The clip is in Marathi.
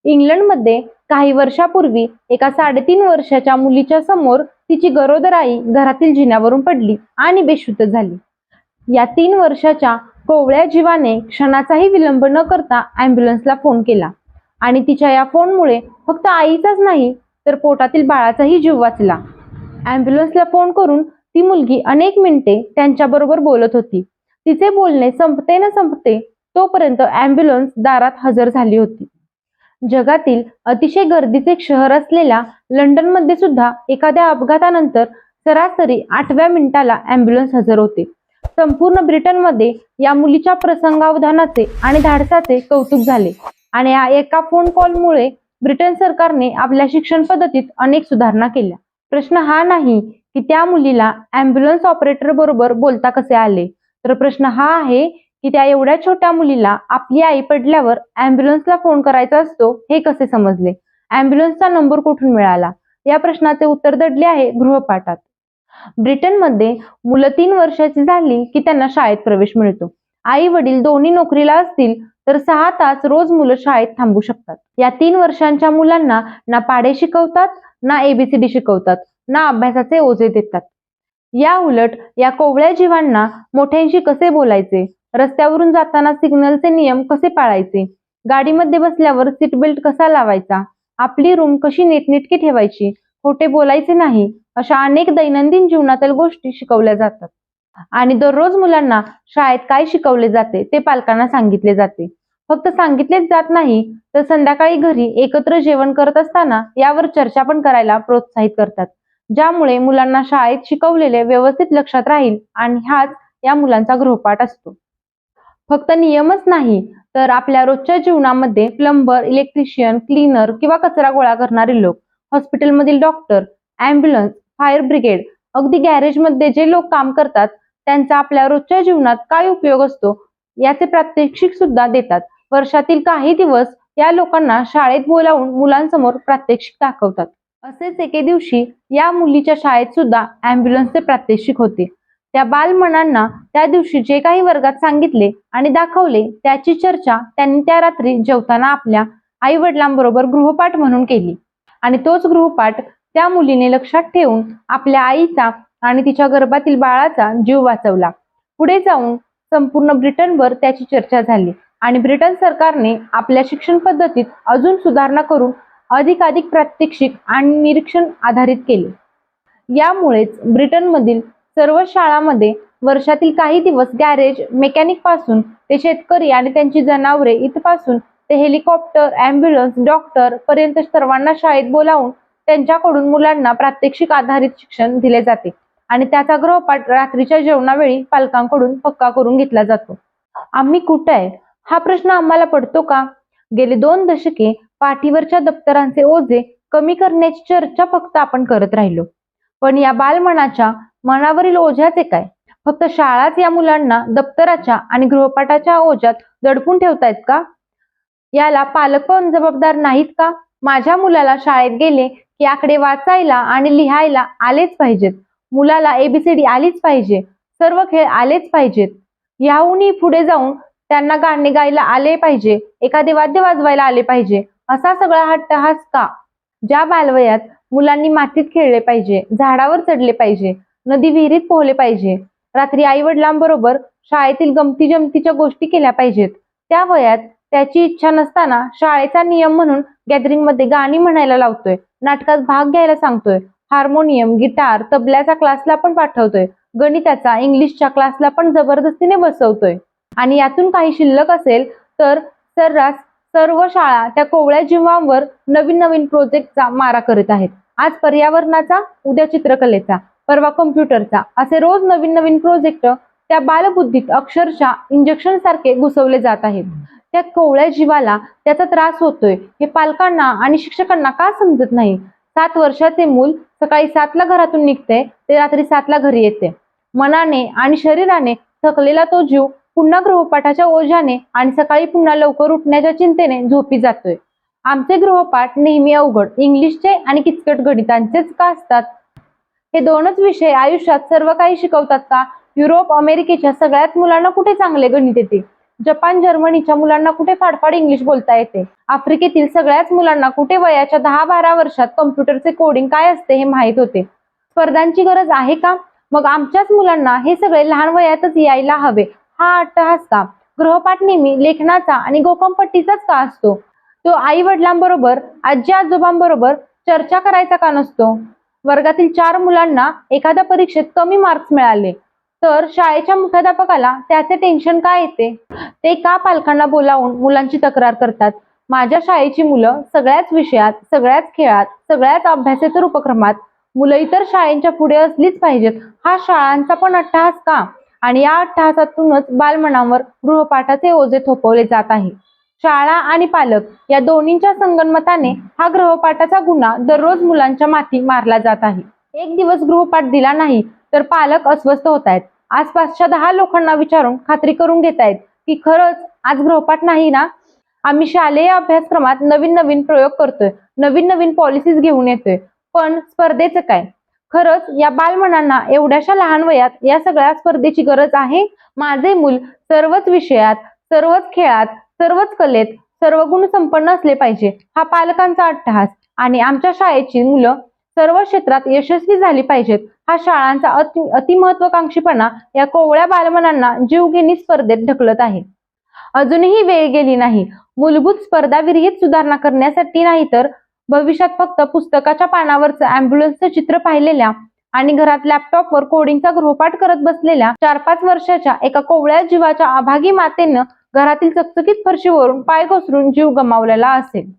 इंग्लंडमध्ये काही वर्षापूर्वी एका 3.5 वर्षाच्या मुलीच्या समोर तिची गरोदर आई घरातील जिन्यावरून पडली आणि बेशुद्ध झाली. या 3 वर्षाच्या कोवळ्या जीवाने क्षणाचाही विलंब न करता ॲम्ब्युलन्सला फोन केला आणि तिच्या या फोनमुळे फक्त आईचाच नाही तर पोटातील बाळाचाही जीव वाचला. ॲम्ब्युलन्सला फोन करून ती मुलगी अनेक मिनिटे त्यांच्याबरोबर बोलत होती. तिचे बोलणे संपते न संपते तोपर्यंत ॲम्ब्युलन्स दारात हजर झाली होती. जगातील अतिशय गर्दीचे शहर असलेल्या लंडनमध्ये सुद्धा एखाद्या अपघातानंतर सरासरी 8व्या मिनिटाला ॲम्ब्युलन्स हजर होते. संपूर्ण ब्रिटनमध्ये या मुलीच्या प्रसंगावधानाचे आणि धाडसाचे कौतुक झाले आणि या एका फोन कॉलमुळे ब्रिटन सरकारने आपल्या शिक्षण पद्धतीत अनेक सुधारणा केल्या. प्रश्न हा नाही की त्या मुलीला ॲम्ब्युलन्स ऑपरेटर बरोबर बोलता कसे आले, तर प्रश्न हा आहे की त्या एवढ्या छोट्या मुलीला आपली आई पडल्यावर ॲम्ब्युलन्सला फोन करायचा असतो हे कसे समजले, ॲम्ब्युलन्सचा नंबर कुठून मिळाला, या प्रश्नाचे उत्तर दडले आहे गृहपाठात. ब्रिटनमध्ये मुलं 3 वर्षाची झाली की त्यांना शाळेत प्रवेश मिळतो. आई वडील दोन्ही नोकरीला असतील तर 6 तास रोज मुलं शाळेत थांबू शकतात. या 3 वर्षांच्या मुलांना ना पाढे शिकवतात, ना ABCD शिकवतात, ना अभ्यासाचे ओझे देतात. या उलट या कोवळ्या जीवांना मोठ्यांशी कसे बोलायचे, रस्त्यावरून जाताना सिग्नलचे नियम कसे पाळायचे, गाडीमध्ये बसल्यावर सीट बेल्ट कसा लावायचा, आपली रूम कशी नीटनेटकी ठेवायची, खोटे बोलायचे नाही, अशा अनेक दैनंदिन जीवनातील गोष्टी शिकवल्या जातात. आणि दररोज मुलांना शाळेत काय शिकवले जाते ते पालकांना सांगितले जाते. फक्त सांगितलेच जात नाही तर संध्याकाळी घरी एकत्र जेवण करत असताना यावर चर्चा पण करायला प्रोत्साहित करतात, ज्यामुळे मुलांना शाळेत शिकवलेले व्यवस्थित लक्षात राहील आणि हाच या मुलांचा गृहपाठ असतो. फक्त नियमच नाही तर आपल्या रोजच्या जीवनामध्ये प्लंबर, इलेक्ट्रिशियन, क्लीनर किंवा कचरा गोळा करणारे लोक, हॉस्पिटलमधील डॉक्टर, ॲम्ब्युलन्स, फायर ब्रिगेड, अगदी गॅरेजमध्ये जे लोक काम करतात त्यांचा आपल्या रोजच्या जीवनात काय उपयोग असतो याचे प्रात्यक्षिक सुद्धा देतात. वर्षातील काही दिवस या लोकांना शाळेत बोलावून मुलांसमोर प्रात्यक्षिक दाखवतात. असेच एके दिवशी या मुलीच्या शाळेत सुद्धा ॲम्ब्युलन्सचे प्रात्यक्षिक होते. त्या बालमनांना त्या दिवशी जे काही वर्गात सांगितले आणि दाखवले त्याची चर्चा त्यांनी त्या रात्री जेवताना आपल्या आई वडिलांबरोबर गृहपाठ म्हणून केली आणि तोच गृहपाठ त्या मुलीने लक्षात ठेवून आपल्या आईचा आणि तिच्या गर्भातील बाळाचा जीव वाचवला. पुढे जाऊन संपूर्ण ब्रिटनभर त्याची चर्चा झाली आणि ब्रिटन सरकारने आपल्या शिक्षण पद्धतीत अजून सुधारणा करून अधिकाधिक प्रात्यक्षिक आणि निरीक्षण आधारित केले. यामुळेच ब्रिटनमधील सर्व शाळांमध्ये वर्षातील काही दिवस गॅरेज मेकॅनिक पासून ते शेतकरी आणि त्यांची जनावरे इथपासून ते हेलिकॉप्टर, ॲम्ब्युलन्स, डॉक्टर पर्यंत सर्वांना शाळेत बोलावून त्यांच्याकडून मुलांना प्रात्यक्षिक आधारित शिक्षण दिले जाते आणि त्याचा गृहपाठ रात्रीच्या जेवणावेळी पालकांकडून पक्का करून घेतला जातो. आम्ही कुठे आहे हा प्रश्न आम्हाला पडतो का? गेले 2 दशके पाठीवरच्या दप्तरांचे ओझे कमी करण्याची चर्चा फक्त आपण करत राहिलो, पण या बालमनाच्या मनावरील ओझ्याचे काय? फक्त शाळाच या मुलांना दप्तराच्या आणि गृहपाठाच्या ओझ्यात दडपून ठेवतायत का? याला पालक पण जबाबदार नाहीत का? माझ्या मुलाला शाळेत गेले की आकडे वाचायला आणि लिहायला आलेच पाहिजेत, मुलाला ABCD आलीच पाहिजे, सर्व खेळ आलेच पाहिजेत, याहूनही पुढे जाऊन त्यांना गाणे गायला आले पाहिजे, एखादे वाद्य वाजवायला आले पाहिजे, असा सगळा हट्टहास का? ज्या बालवयात मुलांनी मातीत खेळले पाहिजे, झाडावर चढले पाहिजे, नदी विहिरीत पोहले पाहिजे, रात्री आई वडिलांबरोबर शाळेतील गमती जमतीच्या गोष्टी केल्या पाहिजेत, त्या वयात त्याची इच्छा नसताना शाळेचा नियम म्हणून गॅदरिंगमध्ये गाणी म्हणायला लावतोय, नाटकात भाग घ्यायला सांगतोय, हार्मोनियम, गिटार, तबल्याच्या क्लासला पण पाठवतोय, गणिताचा, इंग्लिशच्या क्लासला पण जबरदस्तीने बसवतोय आणि यातून काही शिल्लक असेल तर सर्रास सर्व शाळा त्या कोवळ्या जीवांवर नवीन नवीन प्रोजेक्टचा मारा करत आहेत. आज पर्यावरणाचा, उद्या चित्रकलेचा, परवा कम्प्युटरचा, असे रोज नवीन नवीन प्रोजेक्ट त्या बालबुद्धीत अक्षरशः इंजेक्शन सारखे घुसवले जात आहेत. त्या कोवळ्या जीवाला त्याचा त्रास होतोय हे पालकांना आणि शिक्षकांना का समजत नाही? 7 वर्षाचे मूल सकाळी 7ला घरातून निघते ते रात्री 7ला घरी येते. मनाने आणि शरीराने थकलेला तो जीव पुन्हा गृहपाठाच्या ओझ्याने आणि सकाळी पुन्हा लवकर उठण्याच्या चिंतेने झोपी जातोय. आमचे गृहपाठ नेहमी अवघड इंग्लिशचे आणि किचकट गणितांचेच का असतात? हे 2च विषय आयुष्यात सर्व काही शिकवतात का? युरोप, अमेरिकेच्या सगळ्याच मुलांना कुठे चांगले गणित येते? जपान जर्मनीच्या मुलांना कुठे फाडफाड इंग्लिश बोलता येते. आफ्रिकेतील सगळ्याच मुलांना कुठे वयाच्या 10-12 वर्षात कम्प्युटरचे कोडिंग काय असते हे माहीत होते. स्पर्धांची गरज आहे का? मग आमच्याच मुलांना हे सगळे लहान वयातच यायला हवे हा अट्टहास का? गृहपाठ नेहमी लेखनाचा आणि गोकमपट्टीचाच का असतो? तो आई वडिलांबरोबर, आजी आजोबांबरोबर चर्चा करायचा का नसतो? वर्गातील 4 मुलांना एखाद्या परीक्षेत कमी मार्क्स मिळाले तर शाळेच्या मुख्याध्यापकाला त्याचे टेन्शन का येते? ते का पालकांना बोलावून मुलांची तक्रार करतात? माझ्या शाळेची मुलं सगळ्याच विषयात, सगळ्याच खेळात, सगळ्याच अभ्यासेतर उपक्रमात मुलं इतर शाळेंच्या पुढे असलीच पाहिजेत हा शाळांचा पण अट्टहास का? आणि या अट्टहासातूनच बालमनावर गृहपाठाचे ओझे थोपवले जात आहे. शाळा आणि पालक या दोन्हींच्या संगनमताने हा गृहपाठाचा गुन्हा दररोज मुलांच्या माथी मारला जात आहे. एक दिवस गृहपाठ दिला नाही तर पालक अस्वस्थ होत आहेत. आसपासच्या 10 लोकांना विचारून खात्री करून घेतायत की खरंच आज गृहपाठ नाही ना? आम्ही शालेय अभ्यासक्रमात नवीन नवीन प्रयोग करतोय, नवीन नवीन पॉलिसीज घेऊन येतोय, पण स्पर्धेचं काय? खरंच या बालमनांना एवढ्याशा लहान वयात या सगळ्या स्पर्धेची गरज आहे? माझे मूल सर्वच विषयात, सर्वच खेळात, सर्वच कलेत सर्वगुण संपन्न असले पाहिजे हा पालकांचा अट्टहास आणि आमच्या शाळेची मुलं सर्व क्षेत्रात यशस्वी झाली पाहिजेत हा शाळांचा अतिमहत्वाकांक्षीपणा या कोवळ्या बालमनांना जीवघेणी स्पर्धेत ढकलत आहे. अजूनही वेळ गेली नाही. मूलभूत स्पर्धाविरहित सुधारणा करण्यासाठी नाही तर भविष्यात फक्त पुस्तकाच्या पानावरचं अँब्युलन्सचं चित्र पाहिलेल्या आणि घरात लॅपटॉपवर कोडिंगचा गृहपाठ करत बसलेल्या 4-5 वर्षाच्या एका कोवळ्या जीवाच्या अभागी मातेनं घरातील चकचकीत फरशीवरून पाय घसरून जीव गमावलेला असेल.